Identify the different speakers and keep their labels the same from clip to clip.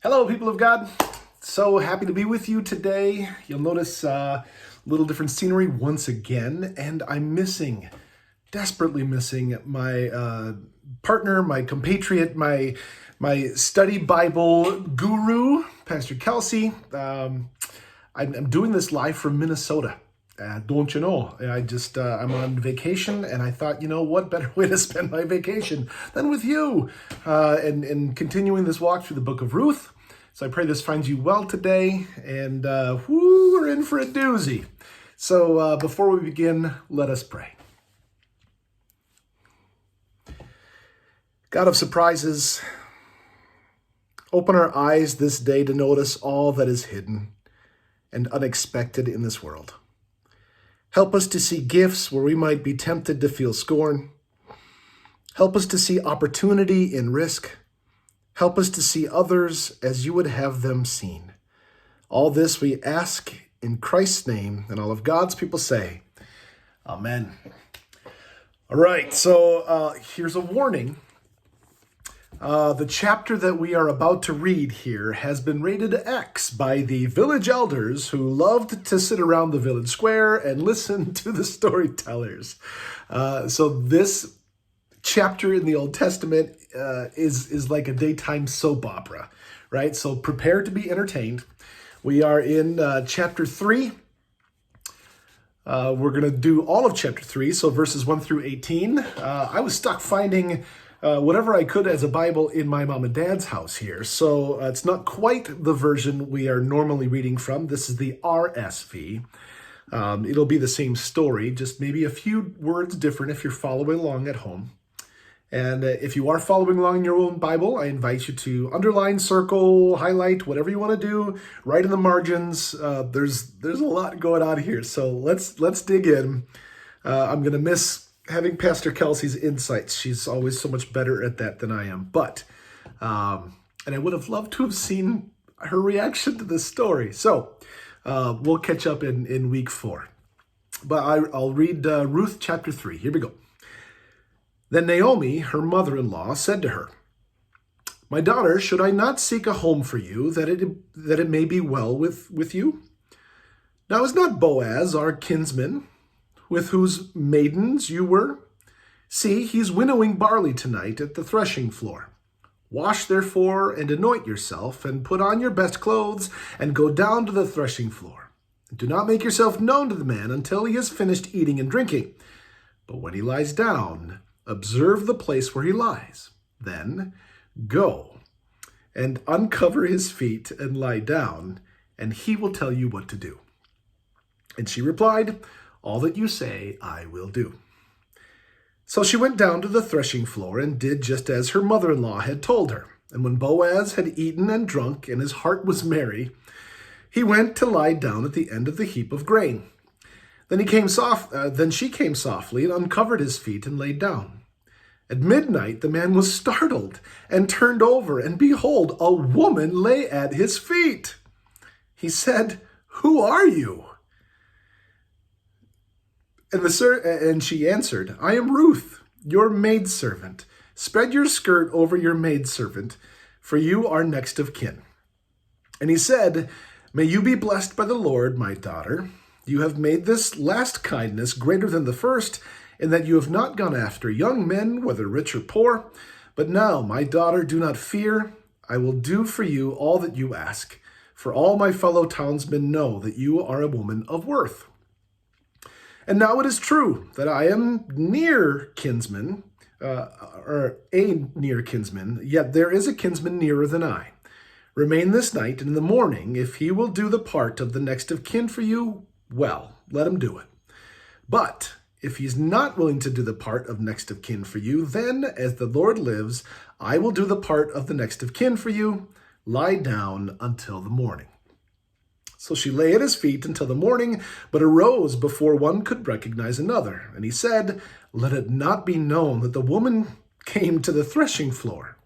Speaker 1: Hello, people of God. So happy to be with you today. You'll notice a little different scenery once again, and I'm desperately missing my partner, my compatriot, my study Bible guru, Pastor Kelsey. I'm doing this live from Minnesota. Don't you know? I'm on vacation, and I thought, what better way to spend my vacation than with you, and continuing this walk through the book of Ruth. So I pray this finds you well today, and we're in for a doozy. So before we begin, let us pray. God of surprises, open our eyes this day to notice all that is hidden and unexpected in this world. Help us to see gifts where we might be tempted to feel scorn. Help us to see opportunity in risk. Help us to see others as you would have them seen. All this we ask in Christ's name, and all of God's people say, Amen. All right, so here's a warning. The chapter that we are about to read here has been rated X by the village elders who loved to sit around the village square and listen to the storytellers. So this chapter in the Old Testament is like a daytime soap opera, right? So prepare to be entertained. We are in chapter 3. We're going to do all of chapter 3, so verses 1 through 18. I was stuck finding whatever I could as a Bible in my mom and dad's house here. So it's not quite the version we are normally reading from. This is the RSV. It'll be the same story, just maybe a few words different if you're following along at home. And if you are following along in your own Bible, I invite you to underline, circle, highlight, whatever you want to do, write in the margins. There's a lot going on here, so let's dig in. I'm going to miss having Pastor Kelsey's insights. She's always so much better at that than I am. But, and I would have loved to have seen her reaction to this story. So we'll catch up in week 4. But I'll read Ruth chapter 3. Here we go. Then Naomi, her mother-in-law, said to her, "My daughter, should I not seek a home for you, that it may be well with you? Now is not Boaz our kinsman, with whose maidens you were? See, he's winnowing barley tonight at the threshing floor. Wash therefore and anoint yourself, and put on your best clothes, and go down to the threshing floor. And do not make yourself known to the man until he has finished eating and drinking. But when he lies down, observe the place where he lies. Then go and uncover his feet and lie down, and he will tell you what to do." And she replied, "All that you say, I will do." So she went down to the threshing floor and did just as her mother-in-law had told her. And when Boaz had eaten and drunk, and his heart was merry, he went to lie down at the end of the heap of grain. Then she came softly and uncovered his feet and laid down. At midnight the man was startled and turned over, and behold, a woman lay at his feet. He said, "Who are you?" And she answered, "I am Ruth, your maidservant. Spread your skirt over your maidservant, for you are next of kin." And he said, "May you be blessed by the Lord, my daughter. You have made this last kindness greater than the first, in that you have not gone after young men, whether rich or poor. But now, my daughter, do not fear. I will do for you all that you ask, for all my fellow townsmen know that you are a woman of worth. And now it is true that I am near kinsman, or a near kinsman, yet there is a kinsman nearer than I. Remain this night, and in the morning, if he will do the part of the next of kin for you, well, let him do it. But if he's not willing to do the part of next of kin for you, then, as the Lord lives, I will do the part of the next of kin for you. Lie down until the morning." So she lay at his feet until the morning, but arose before one could recognize another. And he said, "Let it not be known that the woman came to the threshing floor."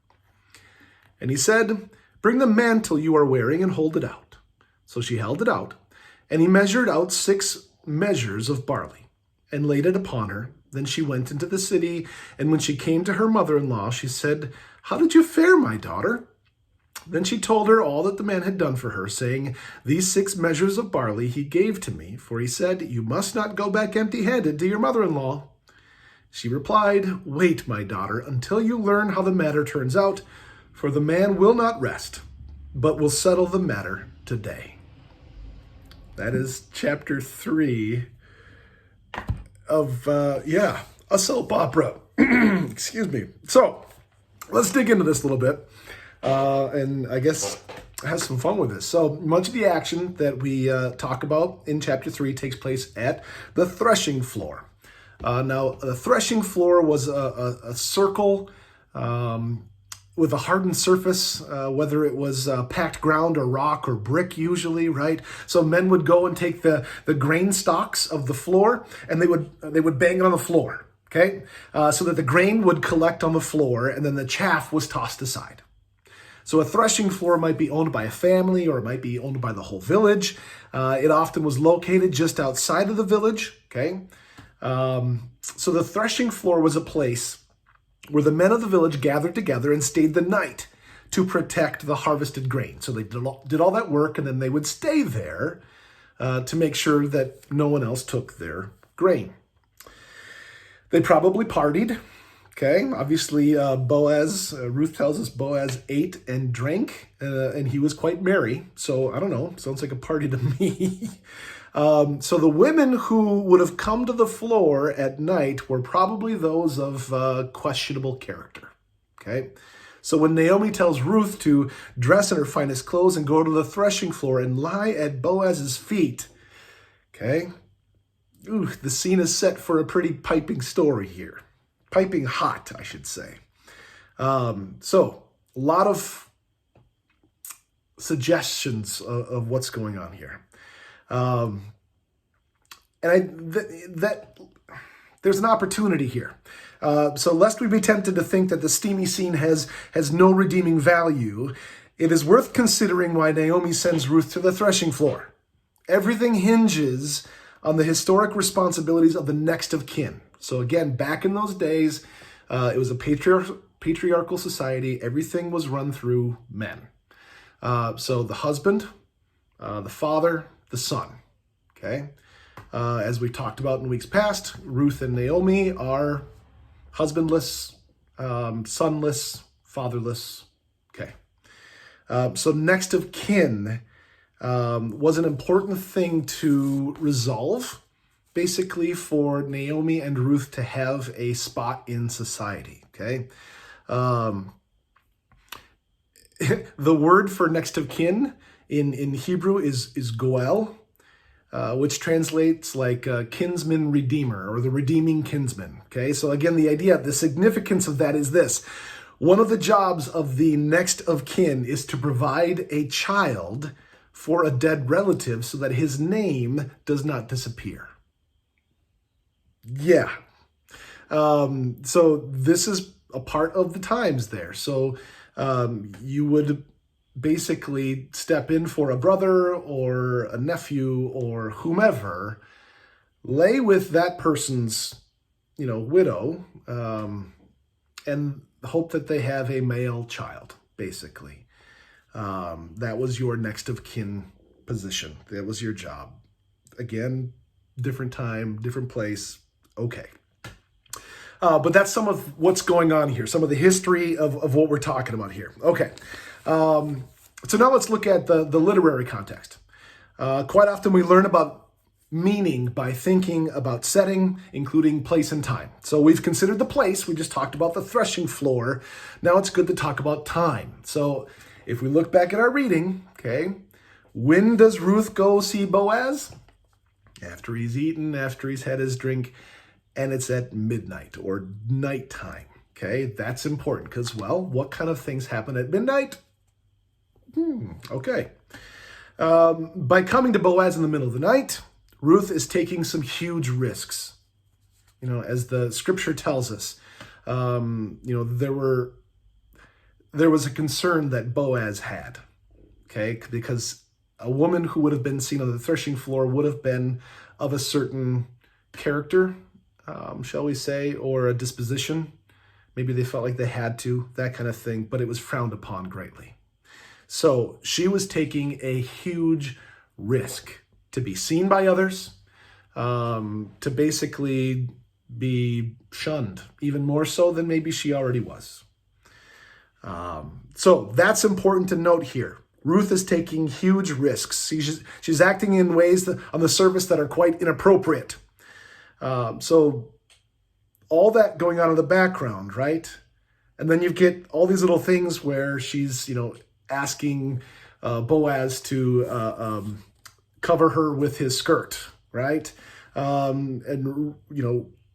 Speaker 1: And he said, "Bring the mantle you are wearing and hold it out." So she held it out, and he measured out 6 measures of barley, and laid it upon her. Then she went into the city, and when she came to her mother-in-law, she said, "How did you fare, my daughter?" Then she told her all that the man had done for her, saying, "These 6 measures of barley he gave to me, for he said, 'You must not go back empty-handed to your mother-in-law.'" She replied, "Wait, my daughter, until you learn how the matter turns out, for the man will not rest, but will settle the matter today." That is chapter 3 of, a soap opera. Excuse me. So, let's dig into this a little bit, and I guess have some fun with this. So, much of the action that we talk about in chapter 3 takes place at the threshing floor. Now, the threshing floor was a circle with a hardened surface, whether it was packed ground or rock or brick usually, right? So men would go and take the grain stalks of the floor and they would bang it on the floor, okay? So that the grain would collect on the floor and then the chaff was tossed aside. So a threshing floor might be owned by a family or it might be owned by the whole village. It often was located just outside of the village, okay? So the threshing floor was a place where the men of the village gathered together and stayed the night to protect the harvested grain. So they did all that work and then they would stay there to make sure that no one else took their grain. They probably partied. Okay, obviously Boaz, Ruth tells us Boaz ate and drank, and he was quite merry. So I don't know, sounds like a party to me. So the women who would have come to the floor at night were probably those of questionable character. Okay, so when Naomi tells Ruth to dress in her finest clothes and go to the threshing floor and lie at Boaz's feet, okay, the scene is set for a pretty piping story here. Piping hot, I should say. So, a lot of suggestions of what's going on here. There's an opportunity here. So, lest we be tempted to think that the steamy scene has no redeeming value, it is worth considering why Naomi sends Ruth to the threshing floor. Everything hinges on the historic responsibilities of the next of kin. So again, back in those days, it was a patriarchal society. Everything was run through men. So the husband, the father, the son. Okay. As we talked about in weeks past, Ruth and Naomi are husbandless, sonless, fatherless. Okay. So next of kin was an important thing to resolve, basically for Naomi and Ruth to have a spot in society, okay? The word for next of kin in Hebrew is goel, which translates like kinsman redeemer or the redeeming kinsman, okay? So again, the significance of that is this. One of the jobs of the next of kin is to provide a child for a dead relative so that his name does not disappear. Yeah. So this is a part of the times there. So you would basically step in for a brother or a nephew or whomever, lay with that person's, widow, and hope that they have a male child, basically. That was your next of kin position. That was your job. Again, different time, different place. Okay. But that's some of what's going on here, some of the history of what we're talking about here. Okay. So now let's look at the literary context. Quite often we learn about meaning by thinking about setting, including place and time. So we've considered the place. We just talked about the threshing floor. Now it's good to talk about time. So if we look back at our reading, okay, when does Ruth go see Boaz? After he's eaten, after he's had his drink, and it's at midnight or nighttime, okay? That's important because, well, what kind of things happen at midnight? Okay. By coming to Boaz in the middle of the night, Ruth is taking some huge risks. As the scripture tells us, there was a concern that Boaz had, okay? Because a woman who would have been seen on the threshing floor would have been of a certain character, shall we say, or a disposition. Maybe they felt like they had to, that kind of thing, but it was frowned upon greatly. So she was taking a huge risk to be seen by others, to basically be shunned, even more so than maybe she already was. So that's important to note here. Ruth is taking huge risks. She's acting in ways on the surface that are quite inappropriate. So all that going on in the background, right? And then you get all these little things where she's, asking Boaz to cover her with his skirt, right?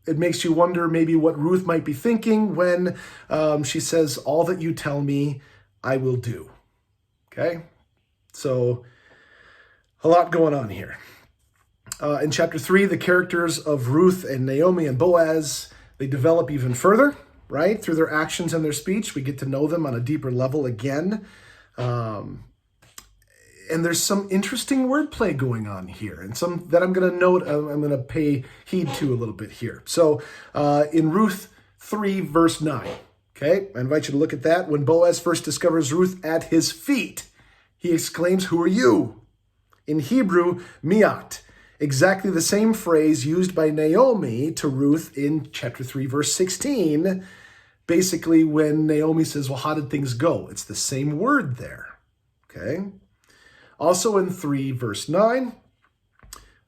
Speaker 1: It makes you wonder maybe what Ruth might be thinking when she says, "All that you tell me, I will do." Okay? So a lot going on here. In chapter 3, the characters of Ruth and Naomi and Boaz, they develop even further, right? Through their actions and their speech, we get to know them on a deeper level again. And there's some interesting wordplay going on here, and some that I'm going to note, I'm going to pay heed to a little bit here. So in Ruth 3, verse 9, okay, I invite you to look at that. When Boaz first discovers Ruth at his feet, he exclaims, "Who are you?" In Hebrew, miat, exactly the same phrase used by Naomi to Ruth in chapter 3, verse 16. Basically, when Naomi says, "Well, how did things go?" It's the same word there, okay? Also in 3, verse 9,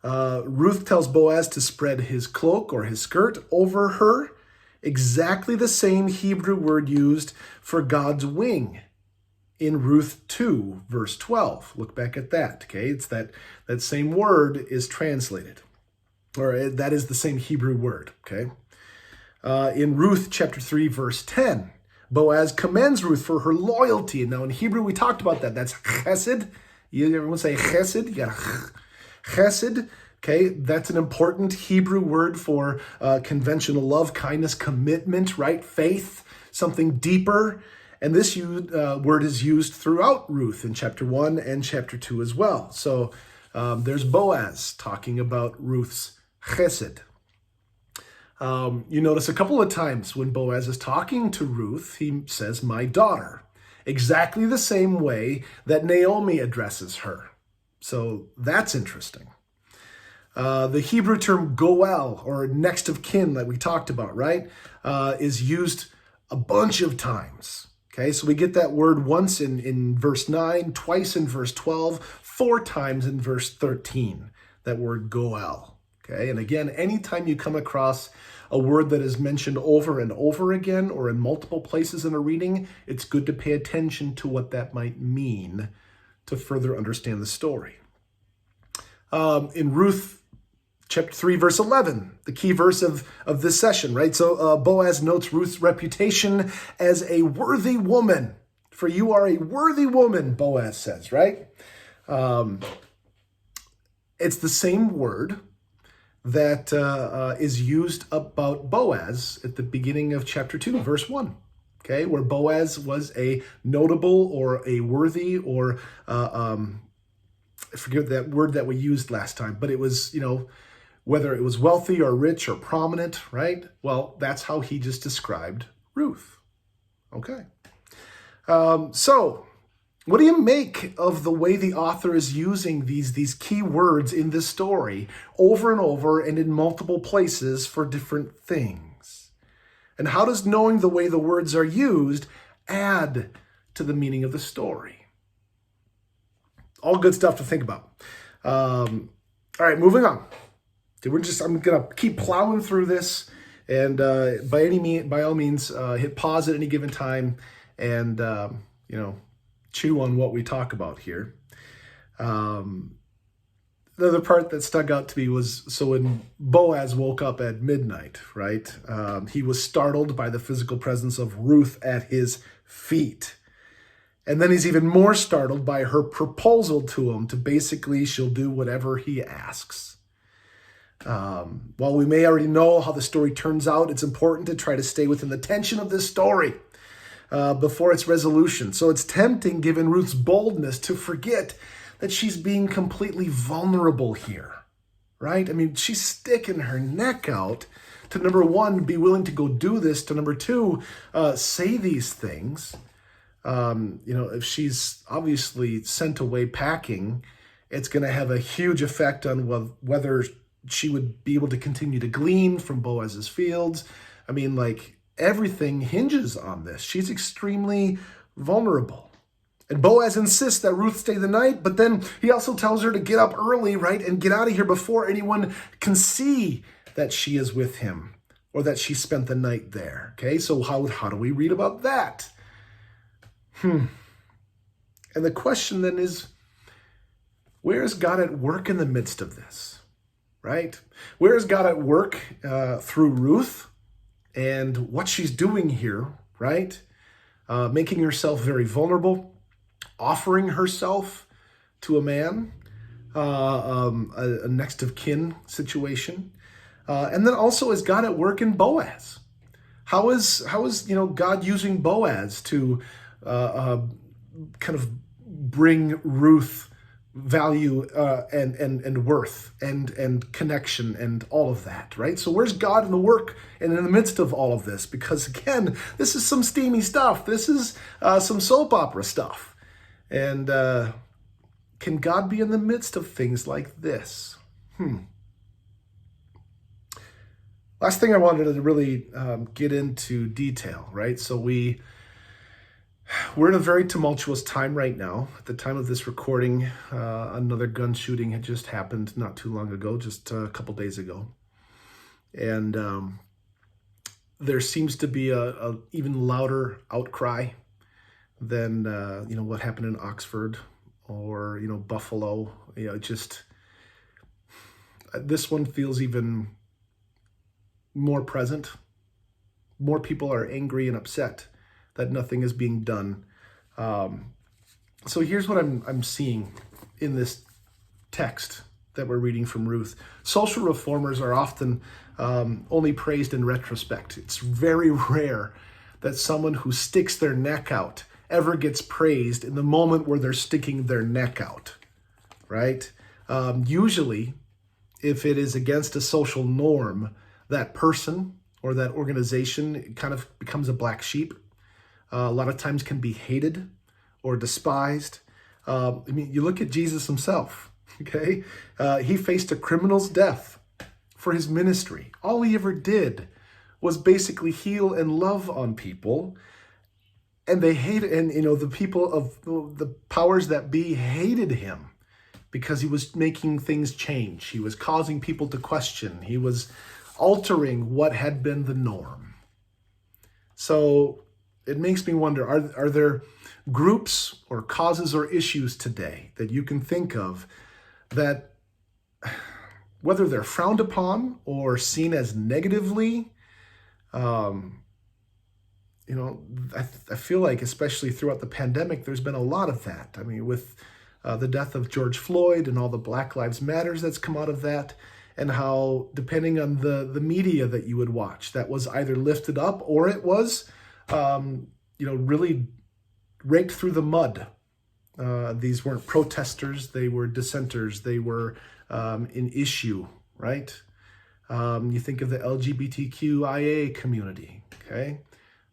Speaker 1: Ruth tells Boaz to spread his cloak or his skirt over her. Exactly the same Hebrew word used for God's wing in Ruth 2, verse 12. Look back at that, okay? It's that same word is translated, or that is the same Hebrew word, okay? In Ruth chapter 3, verse 10, Boaz commends Ruth for her loyalty. Now in Hebrew, we talked about that. That's chesed. Everyone say chesed? Yeah, chesed. Okay, that's an important Hebrew word for conventional love, kindness, commitment, right? Faith, something deeper. And this word is used throughout Ruth in chapter 1 and chapter 2 as well. So there's Boaz talking about Ruth's chesed. You notice a couple of times when Boaz is talking to Ruth, he says, "My daughter." Exactly the same way that Naomi addresses her. So that's interesting. The Hebrew term goel, or next of kin that we talked about, right, is used a bunch of times. Okay, so we get that word once in verse 9, twice in verse 12, 4 times in verse 13, that word goel. Okay, and again, anytime you come across a word that is mentioned over and over again or in multiple places in a reading, it's good to pay attention to what that might mean to further understand the story. In Ruth chapter 3, verse 11, the key verse of this session, right? So Boaz notes Ruth's reputation as a worthy woman. "For you are a worthy woman," Boaz says, right? It's the same word that is used about Boaz at the beginning of chapter 2, verse 1, okay, where Boaz was a notable or a worthy or, I forget that word that we used last time, but it was, whether it was wealthy or rich or prominent, right? Well, that's how he just described Ruth, okay? So what do you make of the way the author is using these key words in this story over and over and in multiple places for different things? And how does knowing the way the words are used add to the meaning of the story? All good stuff to think about. All right, moving on. I'm gonna keep plowing through this, and by all means, hit pause at any given time, and chew on what we talk about here. The other part that stuck out to me was, so when Boaz woke up at midnight, right, he was startled by the physical presence of Ruth at his feet. And then he's even more startled by her proposal to him to basically she'll do whatever he asks. While we may already know how the story turns out, it's important to try to stay within the tension of this story before its resolution. So it's tempting, given Ruth's boldness, to forget that she's being completely vulnerable here, right? I mean, she's sticking her neck out to, number one, be willing to go do this, to number two, say these things. If she's obviously sent away packing, it's going to have a huge effect on whether she would be able to continue to glean from Boaz's fields. I mean, like, everything hinges on this. She's extremely vulnerable. And Boaz insists that Ruth stay the night, but then he also tells her to get up early, right, and get out of here before anyone can see that she is with him or that she spent the night there. Okay, so how do we read about that? And the question then is, where is God at work in the midst of this, right? Where is God at work through Ruth and what she's doing here, right? Making herself very vulnerable, offering herself to a man, a next of kin situation. And then also, is God at work in Boaz? How is God using Boaz to kind of bring Ruth value and worth and connection and all of that, right? So where's God in the work and in the midst of all of this? Because again, this is some steamy stuff. This is some soap opera stuff. And can God be in the midst of things like this? Last thing I wanted to really get into detail, right? So we're in a very tumultuous time right now. At the time of this recording, another gun shooting had just happened not too long ago, just a couple days ago. And there seems to be a even louder outcry than what happened in Oxford or Buffalo. This one feels even more present. More people are angry and upset that nothing is being done. So here's what I'm seeing in this text that we're reading from Ruth. Social reformers are often only praised in retrospect. It's very rare that someone who sticks their neck out ever gets praised in the moment where they're sticking their neck out, right? Usually, if it is against a social norm, that person or that organization kind of becomes a black sheep. A lot of times can be hated or despised. You look at Jesus himself, okay? He faced a criminal's death for his ministry. All he ever did was basically heal and love on people. And they hated, and the people of the powers that be hated him because he was making things change. He was causing people to question. He was altering what had been the norm. So it makes me wonder, are there groups or causes or issues today that you can think of that, whether they're frowned upon or seen as negatively, I feel like, especially throughout the pandemic, there's been a lot of that. I mean, with the death of George Floyd and all the Black Lives Matters that's come out of that, and how, depending on the media that you would watch, that was either lifted up or it was really raked through the mud. These weren't protesters, they were dissenters, they were an issue, right? You think of the LGBTQIA community, okay?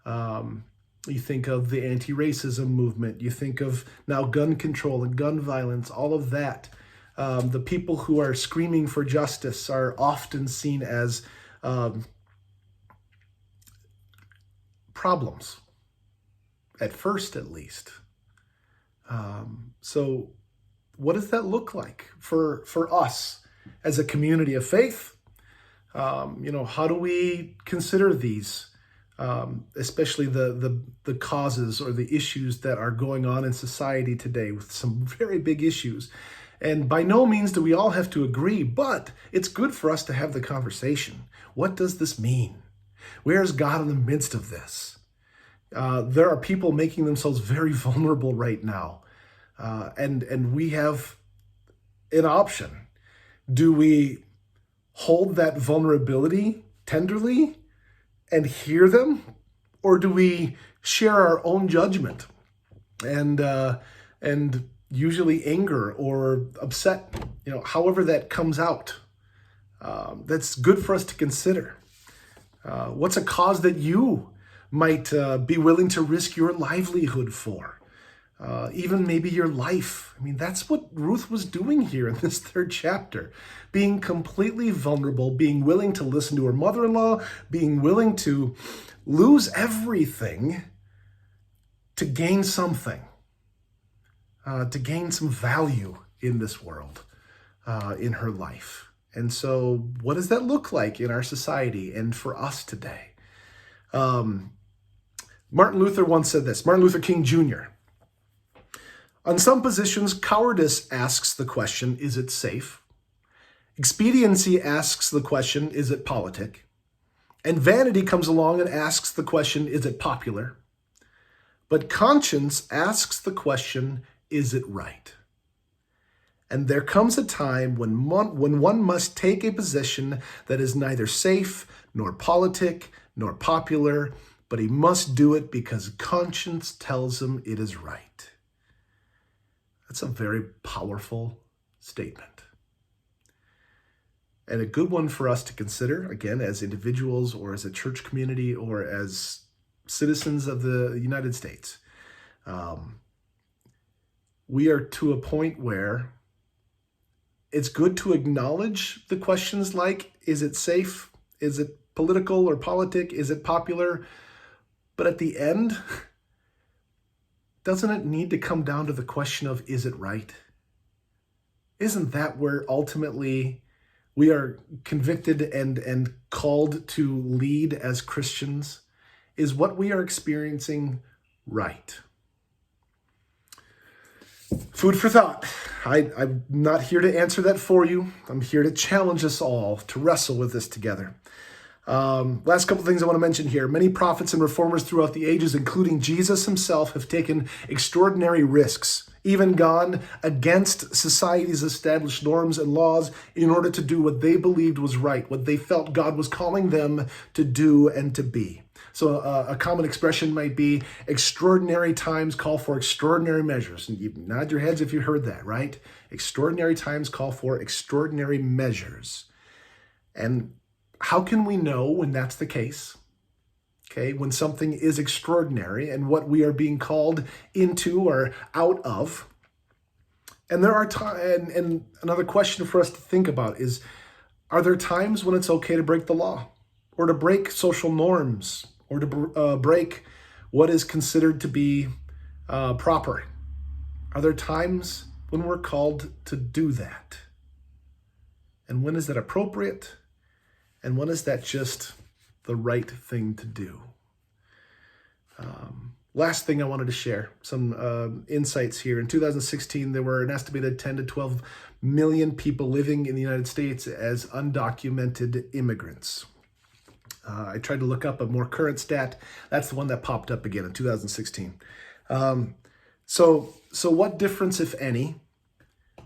Speaker 1: You think of the anti-racism movement, you think of now gun control and gun violence, all of that. The people who are screaming for justice are often seen as problems, at first at least. So what does that look like for us as a community of faith? How do we consider these, especially the causes or the issues that are going on in society today, with some very big issues? And by no means do we all have to agree, but it's good for us to have the conversation. What does this mean? Where is God in the midst of this? There are people making themselves very vulnerable right now. And we have an option. Do we hold that vulnerability tenderly and hear them? Or do we share our own judgment and usually anger or upset, however that comes out? That's good for us to consider. What's a cause that you might be willing to risk your livelihood for. Even maybe your life. I mean, that's what Ruth was doing here in this third chapter. Being completely vulnerable, being willing to listen to her mother-in-law, being willing to lose everything to gain something, to gain some value in this world, in her life. And so what does that look like in our society and for us today? Martin Luther once said this, Martin Luther King Jr., "On some positions, cowardice asks the question, is it safe? Expediency asks the question, is it politic? And vanity comes along and asks the question, is it popular? But conscience asks the question, is it right? And there comes a time when one must take a position that is neither safe, nor politic, nor popular, but he must do it because conscience tells him it is right." That's a very powerful statement. And a good one for us to consider, again, as individuals or as a church community or as citizens of the United States. We are to a point where it's good to acknowledge the questions like, is it safe? Is it political or politic? Is it popular? But at the end, doesn't it need to come down to the question of, is it right? Isn't that where ultimately we are convicted and called to lead as Christians? Is what we are experiencing right? Food for thought. I'm not here to answer that for you. I'm here to challenge us all to wrestle with this together. Last couple things I want to mention here. Many prophets and reformers throughout the ages, including Jesus himself, have taken extraordinary risks, even gone against society's established norms and laws in order to do what they believed was right, what they felt God was calling them to do and to be. So a common expression might be, extraordinary times call for extraordinary measures. And you nod your heads if you heard that, right? Extraordinary times call for extraordinary measures. And how can we know when that's the case? Okay, when something is extraordinary and what we are being called into or out of. And there are times, and another question for us to think about is, are there times when it's okay to break the law or to break social norms or to break what is considered to be proper? Are there times when we're called to do that? And when is that appropriate? And when is that just the right thing to do? Last thing I wanted to share, some insights here. In 2016, there were an estimated 10 to 12 million people living in the United States as undocumented immigrants. I tried to look up a more current stat. That's the one that popped up again in 2016. So what difference, if any,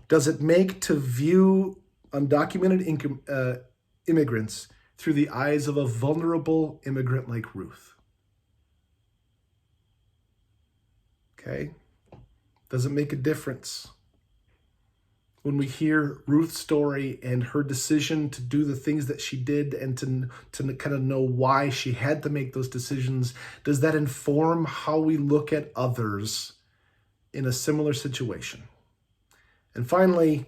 Speaker 1: does it make to view undocumented immigrants through the eyes of a vulnerable immigrant like Ruth? Okay? Does it make a difference? When we hear Ruth's story and her decision to do the things that she did and to kind of know why she had to make those decisions, does that inform how we look at others in a similar situation? And finally,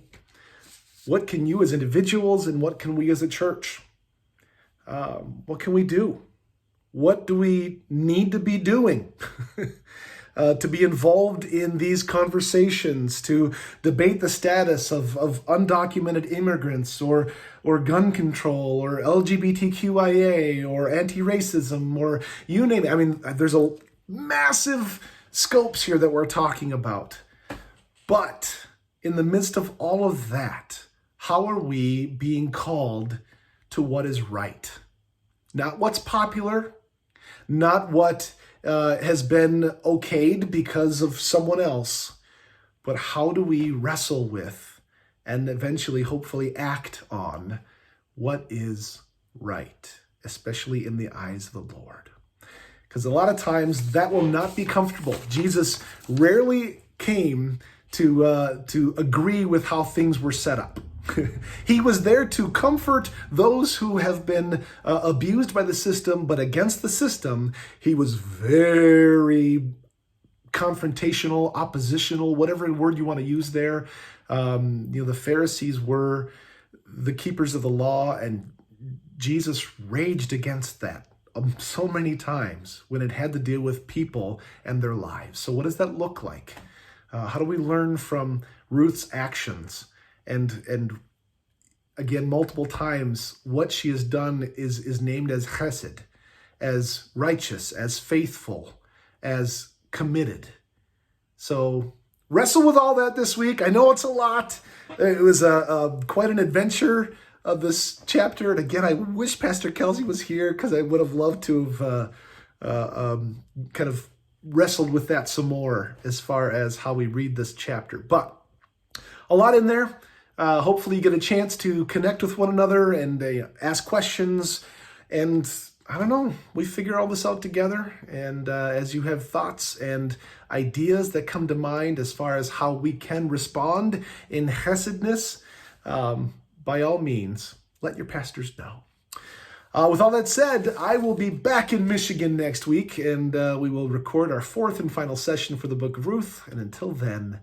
Speaker 1: what can you as individuals and what can we as a church? What can we do? What do we need to be doing to be involved in these conversations, to debate the status of undocumented immigrants or gun control or LGBTQIA or anti-racism or you name it? I mean, there's a massive scopes here that we're talking about. But in the midst of all of that, how are we being called to what is right? Not what's popular, not what has been okayed because of someone else, but how do we wrestle with and eventually, hopefully, act on what is right, especially in the eyes of the Lord? Because a lot of times that will not be comfortable. Jesus rarely came to agree with how things were set up. He was there to comfort those who have been abused by the system, but against the system, he was very confrontational, oppositional, whatever word you want to use there. The Pharisees were the keepers of the law, and Jesus raged against that so many times when it had to deal with people and their lives. So what does that look like? How do we learn from Ruth's actions? And again, multiple times, what she has done is named as chesed, as righteous, as faithful, as committed. So wrestle with all that this week. I know it's a lot. It was quite an adventure of this chapter. And again, I wish Pastor Kelsey was here because I would have loved to have kind of wrestled with that some more as far as how we read this chapter. But a lot in there. Hopefully you get a chance to connect with one another and ask questions. And I don't know, we figure all this out together. And as you have thoughts and ideas that come to mind as far as how we can respond in Chesedness, by all means, let your pastors know. With all that said, I will be back in Michigan next week, and we will record our fourth and final session for the book of Ruth. And until then,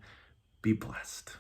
Speaker 1: be blessed.